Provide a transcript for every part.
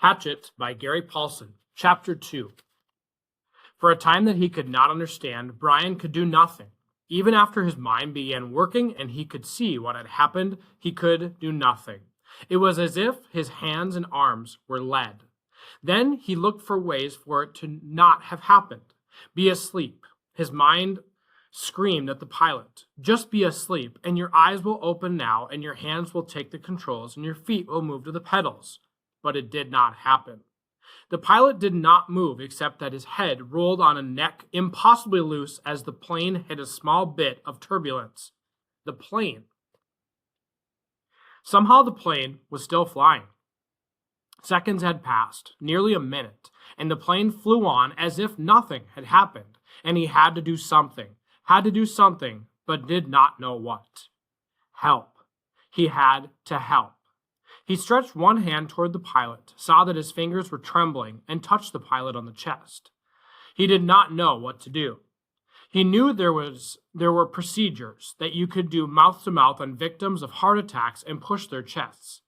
Hatchet by Gary Paulsen, Chapter 2. For a time that he could not understand, Brian could do nothing. Even after his mind began working and he could see what had happened, he could do nothing. It was as if his hands and arms were lead. Then he looked for ways for it to not have happened. Be asleep. His mind screamed at the pilot. Just be asleep, and your eyes will open now, and your hands will take the controls, and your feet will move to the pedals. But it did not happen. The pilot did not move except that his head rolled on a neck impossibly loose as the plane hit a small bit of turbulence. The plane. Somehow the plane was still flying. Seconds had passed, nearly a minute, and the plane flew on as if nothing had happened, and he had to do something, but did not know what. Help. He had to help. He stretched one hand toward the pilot, saw that his fingers were trembling, and touched the pilot on the chest. He did not know what to do. He knew there were procedures that you could do mouth-to-mouth on victims of heart attacks and push their chests.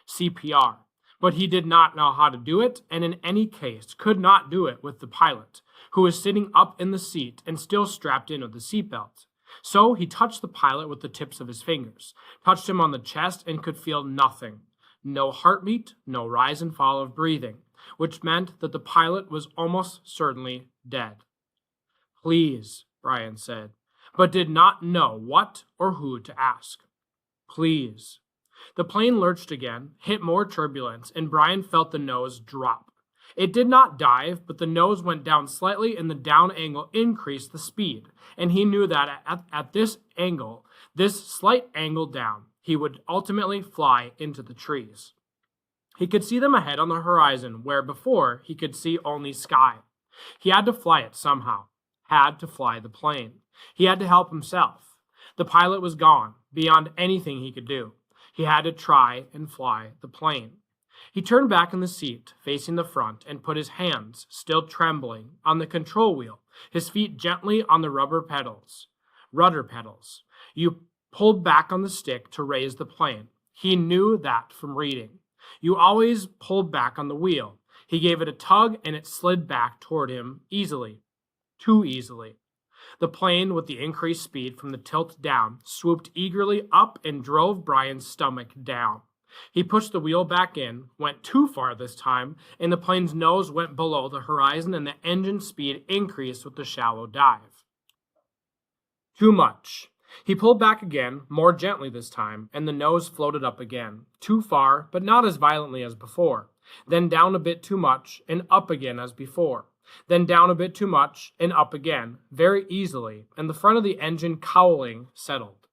CPR. But he did not know how to do it, and in any case could not do it with the pilot, who was sitting up in the seat and still strapped in with the seatbelt. So he touched the pilot with the tips of his fingers, touched him on the chest, and could feel nothing. No heartbeat, no rise and fall of breathing, which meant that the pilot was almost certainly dead. Please, Brian said, but did not know what or who to ask. Please. The plane lurched again, hit more turbulence, and Brian felt the nose drop. It did not dive, but the nose went down slightly and the down angle increased the speed, and he knew that at this angle, this slight angle down, he would ultimately fly into the trees. He could see them ahead on the horizon, where before he could see only sky. He had to fly it somehow, had to fly the plane. He had to help himself. The pilot was gone, beyond anything he could do. He had to try and fly the plane. He turned back in the seat, facing the front, and put his hands, still trembling, on the control wheel, his feet gently on the rudder pedals. You pulled back on the stick to raise the plane. He knew that from reading. You always pulled back on the wheel. He gave it a tug, and it slid back toward him easily. Too easily. The plane, with the increased speed from the tilt down, swooped eagerly up and drove Brian's stomach down. He pushed the wheel back in, went too far this time, and the plane's nose went below the horizon and the engine speed increased with the shallow dive. Too much. He pulled back again, more gently this time, and the nose floated up again. Too far, but not as violently as before. Then down a bit too much, and up again as before. Then down a bit too much, and up again, very easily, and the front of the engine cowling settled.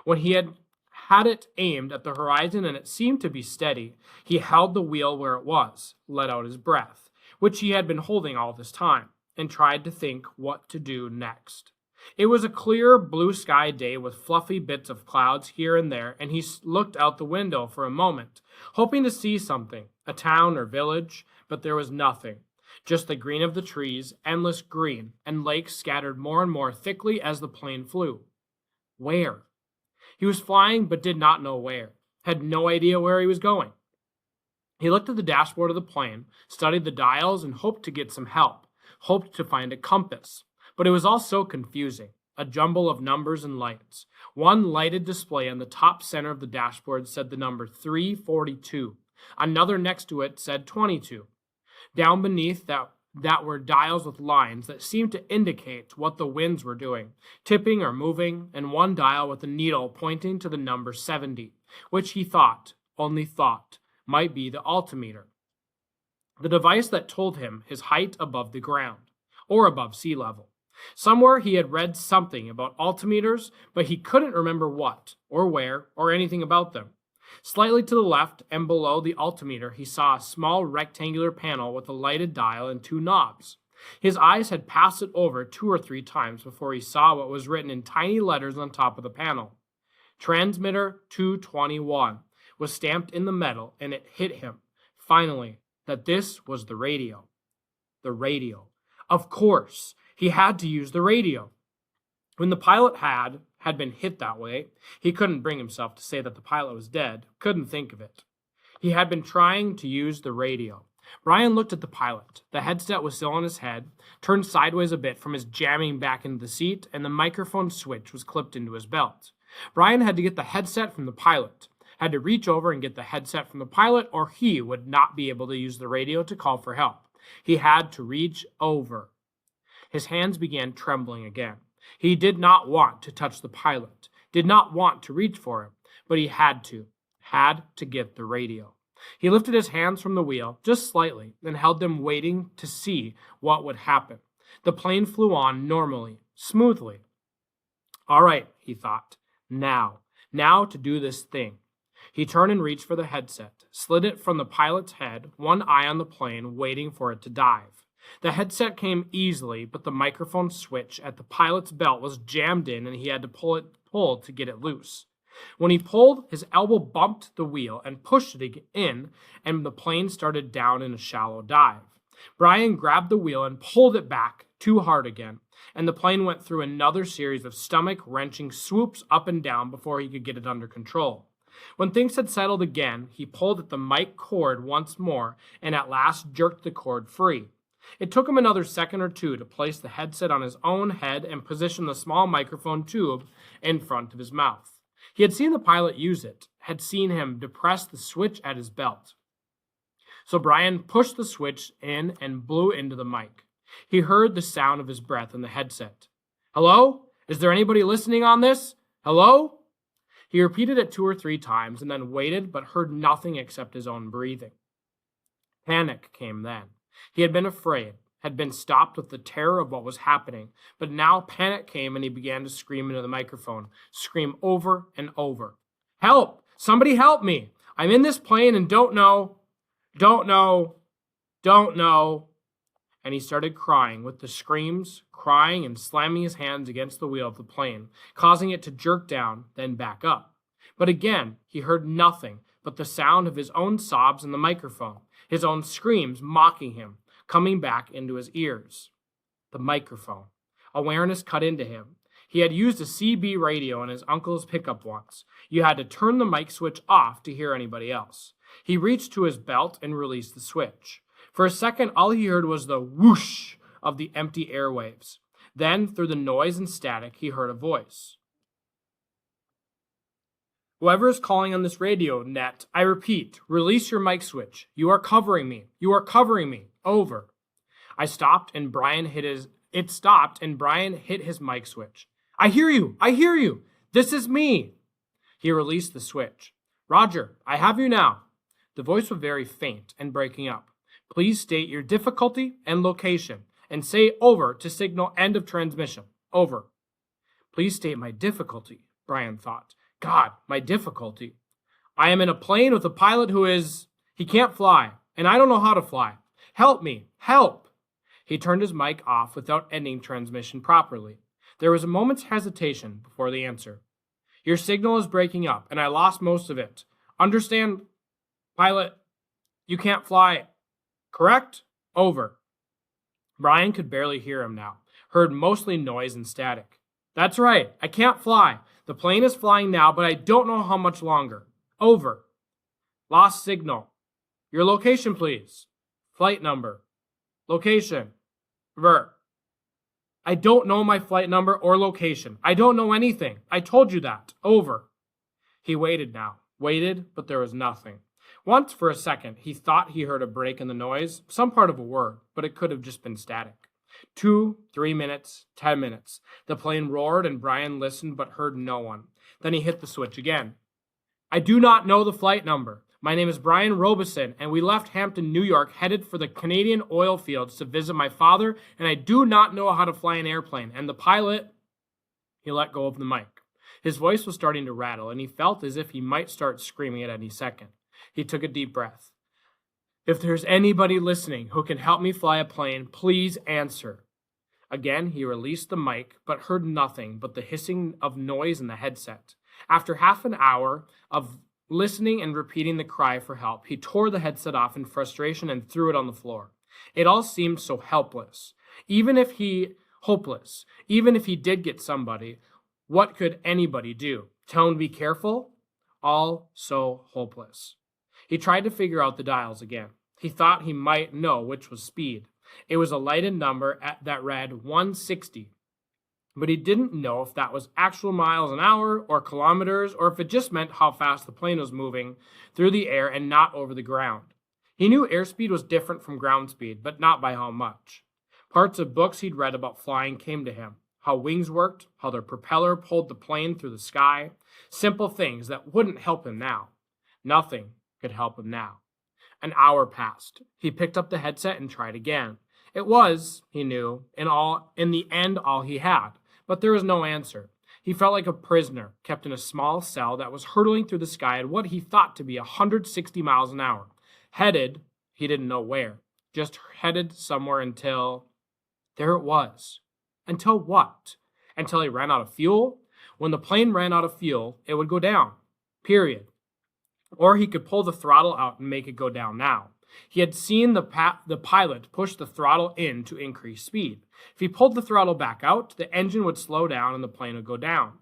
When he had it aimed at the horizon and it seemed to be steady, he held the wheel where it was, let out his breath, which he had been holding all this time, and tried to think what to do next. It was a clear blue sky day with fluffy bits of clouds here and there, and he looked out the window for a moment, hoping to see something, a town or village, but there was nothing. Just the green of the trees, endless green, and lakes scattered more and more thickly as the plane flew. Where? He was flying but did not know where, had no idea where he was going. He looked at the dashboard of the plane, studied the dials, and hoped to get some help, hoped to find a compass. But it was all so confusing, a jumble of numbers and lights. One lighted display on the top center of the dashboard said the number 342. Another next to it said 22. Down beneath that were dials with lines that seemed to indicate what the winds were doing, tipping or moving, and one dial with a needle pointing to the number 70, which he only thought, might be the altimeter. The device that told him his height above the ground, or above sea level. Somewhere he had read something about altimeters, but he couldn't remember what, or where, or anything about them. Slightly to the left and below the altimeter, he saw a small rectangular panel with a lighted dial and two knobs. His eyes had passed it over 2 or 3 times before he saw what was written in tiny letters on top of the panel. Transmitter 221 was stamped in the metal, and it hit him, finally, that this was the radio. The radio. Of course, he had to use the radio. When the pilot had been hit that way, he couldn't bring himself to say that the pilot was dead, couldn't think of it. He had been trying to use the radio. Brian looked at the pilot. The headset was still on his head, turned sideways a bit from his jamming back into the seat, and the microphone switch was clipped into his belt. Brian had to get the headset from the pilot, had to reach over and get the headset from the pilot, or he would not be able to use the radio to call for help. He had to reach over. His hands began trembling again. He did not want to touch the pilot, did not want to reach for him, but he had to get the radio. He lifted his hands from the wheel just slightly and held them, waiting to see what would happen. The plane flew on normally, smoothly. All right, he thought. Now to do this thing. He turned and reached for the headset, slid it from the pilot's head, one eye on the plane, waiting for it to dive. The headset came easily, but the microphone switch at the pilot's belt was jammed in, and he had to pull to get it loose. When he pulled, his elbow bumped the wheel and pushed it in, and the plane started down in a shallow dive. Brian grabbed the wheel and pulled it back too hard again, and the plane went through another series of stomach-wrenching swoops up and down before he could get it under control. When things had settled again, he pulled at the mic cord once more and at last jerked the cord free. It took him another second or two to place the headset on his own head and position the small microphone tube in front of his mouth. He had seen the pilot use it, had seen him depress the switch at his belt. So Brian pushed the switch in and blew into the mic. He heard the sound of his breath in the headset. Hello? Is there anybody listening on this? Hello? He repeated it 2 or 3 times and then waited, but heard nothing except his own breathing. Panic came then. He had been afraid, had been stopped with the terror of what was happening, but now panic came and he began to scream into the microphone, scream over and over. Help! Somebody help me! I'm in this plane and don't know. And he started crying with the screams, crying and slamming his hands against the wheel of the plane, causing it to jerk down, then back up. But again, he heard nothing but the sound of his own sobs in the microphone, his own screams mocking him, coming back into his ears. The microphone. Awareness cut into him. He had used a CB radio in his uncle's pickup once. You had to turn the mic switch off to hear anybody else. He reached to his belt and released the switch. For a second, all he heard was the whoosh of the empty airwaves. Then, through the noise and static, he heard a voice. Whoever is calling on this radio net, I repeat, release your mic switch. You are covering me. You are covering me. Over. It stopped and Brian hit his mic switch. I hear you. I hear you. This is me. He released the switch. Roger, I have you now. The voice was very faint and breaking up. Please state your difficulty and location and say over to signal end of transmission. Over. Please state my difficulty, Brian thought. God, my difficulty. I am in a plane with a pilot he can't fly, and I don't know how to fly. Help me, help. He turned his mic off without ending transmission properly. There was a moment's hesitation before the answer. Your signal is breaking up, and I lost most of it. Understand, pilot, you can't fly. Correct? Over. Brian could barely hear him now, heard mostly noise and static. That's right, I can't fly. The plane is flying now, but I don't know how much longer. Over. Lost signal. Your location, please. Flight number. Location. Ver. I don't know my flight number or location. I don't know anything. I told you that. Over. He waited now. Waited, but there was nothing. Once, for a second, he thought he heard a break in the noise, some part of a word, but it could have just been static. 2, 3 minutes, 10 minutes. The plane roared and Brian listened but heard no one. Then he hit the switch again. I do not know the flight number. My name is Brian Robeson, and we left Hampton, New York, headed for the Canadian oil fields to visit my father, and I do not know how to fly an airplane. And the pilot... He let go of the mic. His voice was starting to rattle, and he felt as if he might start screaming at any second. He took a deep breath. If there's anybody listening who can help me fly a plane, please answer. Again, he released the mic, but heard nothing but the hissing of noise in the headset. After half an hour of listening and repeating the cry for help, he tore the headset off in frustration and threw it on the floor. It all seemed so helpless. Hopeless. Even if he did get somebody, what could anybody do? Tell him to be careful? All so hopeless. He tried to figure out the dials again. He thought he might know which was speed. It was a lighted number that read 160, but he didn't know if that was actual miles an hour or kilometers, or if it just meant how fast the plane was moving through the air and not over the ground. He knew airspeed was different from ground speed, but not by how much. Parts of books he'd read about flying came to him: how wings worked, how their propeller pulled the plane through the sky. Simple things that wouldn't help him now. Nothing could help him now. An hour passed. He picked up the headset and tried again. It was, he knew, in the end all he had, but there was no answer. He felt like a prisoner, kept in a small cell that was hurtling through the sky at what he thought to be 160 miles an hour. Headed, he didn't know where, just headed somewhere until... There it was. Until what? Until he ran out of fuel? When the plane ran out of fuel, it would go down. Period. Or he could pull the throttle out and make it go down now. He had seen the pilot push the throttle in to increase speed. If he pulled the throttle back out, the engine would slow down and the plane would go down.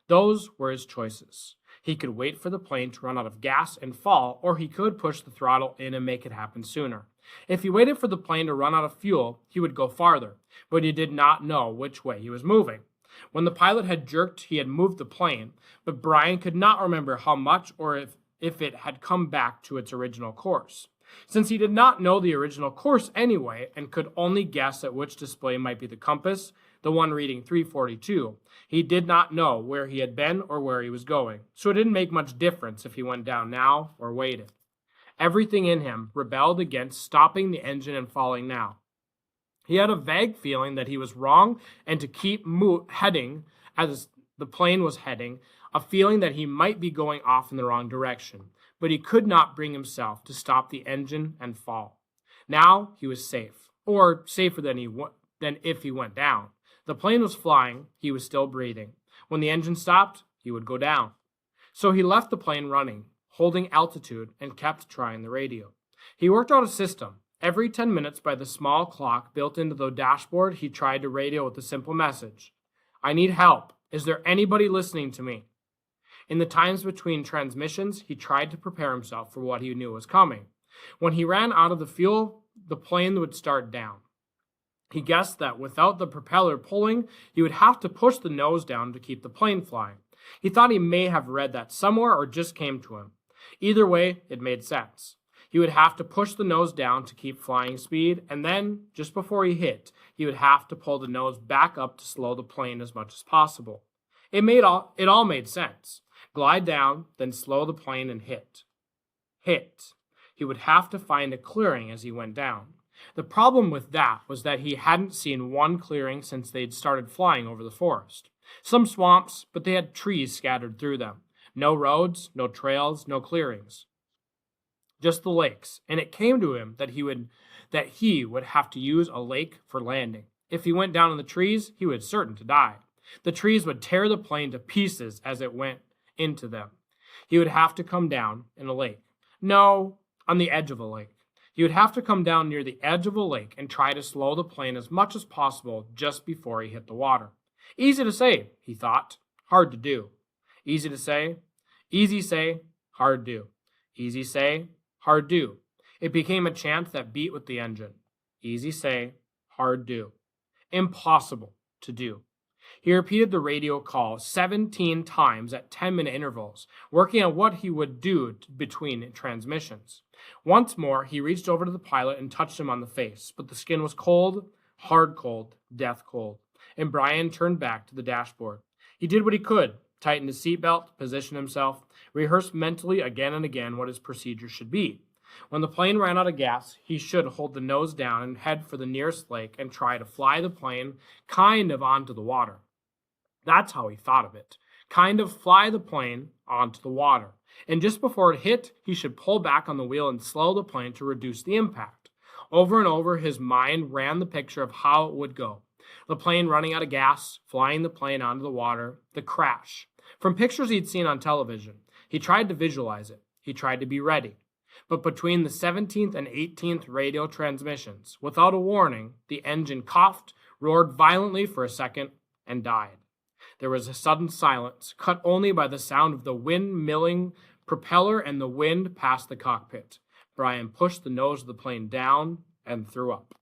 Those were his choices. He could wait for the plane to run out of gas and fall, or he could push the throttle in and make it happen sooner. If he waited for the plane to run out of fuel, he would go farther, but he did not know which way he was moving. When the pilot had jerked, he had moved the plane, but Brian could not remember how much or if it had come back to its original course. Since he did not know the original course anyway and could only guess at which display might be the compass, the one reading 342, he did not know where he had been or where he was going, so it didn't make much difference if he went down now or waited. Everything in him rebelled against stopping the engine and falling now. He had a vague feeling that he was wrong and to keep heading as the plane was heading, a feeling that he might be going off in the wrong direction, but he could not bring himself to stop the engine and fall. Now he was safe, or safer than if he went down. The plane was flying, he was still breathing. When the engine stopped, he would go down. So he left the plane running, holding altitude, and kept trying the radio. He worked out a system. Every 10 minutes by the small clock built into the dashboard, he tried to radio with a simple message. I need help. Is there anybody listening to me? In the times between transmissions, he tried to prepare himself for what he knew was coming. When he ran out of the fuel, the plane would start down. He guessed that without the propeller pulling, he would have to push the nose down to keep the plane flying. He thought he may have read that somewhere or just came to him. Either way, it made sense. He would have to push the nose down to keep flying speed, and then, just before he hit, he would have to pull the nose back up to slow the plane as much as possible. It all made sense. Glide down, then slow the plane and hit. Hit. He would have to find a clearing as he went down. The problem with that was that he hadn't seen one clearing since they'd started flying over the forest. Some swamps, but they had trees scattered through them. No roads, no trails, no clearings. Just the lakes, and it came to him that he would have to use a lake for landing. If he went down in the trees, he was certain to die. The trees would tear the plane to pieces as it went into them. He would have to come down in a lake. No, on the edge of a lake. He would have to come down near the edge of a lake and try to slow the plane as much as possible just before he hit the water. Easy to say, he thought. Hard to do. Easy to say. Easy say, hard do. Easy say, hard do. It became a chant that beat with the engine. Easy say, hard do. Impossible to do. He repeated the radio call 17 times at 10-minute intervals, working on what he would do between transmissions. Once more, he reached over to the pilot and touched him on the face, but the skin was cold, hard cold, death cold, and Brian turned back to the dashboard. He did what he could, tightened his seatbelt, positioned himself, rehearsed mentally again and again what his procedure should be. When the plane ran out of gas, he should hold the nose down and head for the nearest lake and try to fly the plane kind of onto the water. That's how he thought of it. Kind of fly the plane onto the water. And just before it hit, he should pull back on the wheel and slow the plane to reduce the impact. Over and over, his mind ran the picture of how it would go. The plane running out of gas, flying the plane onto the water, the crash. From pictures he'd seen on television, he tried to visualize it. He tried to be ready. But between the 17th and 18th radio transmissions, without a warning, the engine coughed, roared violently for a second, and died. There was a sudden silence, cut only by the sound of the wind milling propeller and the wind past the cockpit. Brian pushed the nose of the plane down and threw up.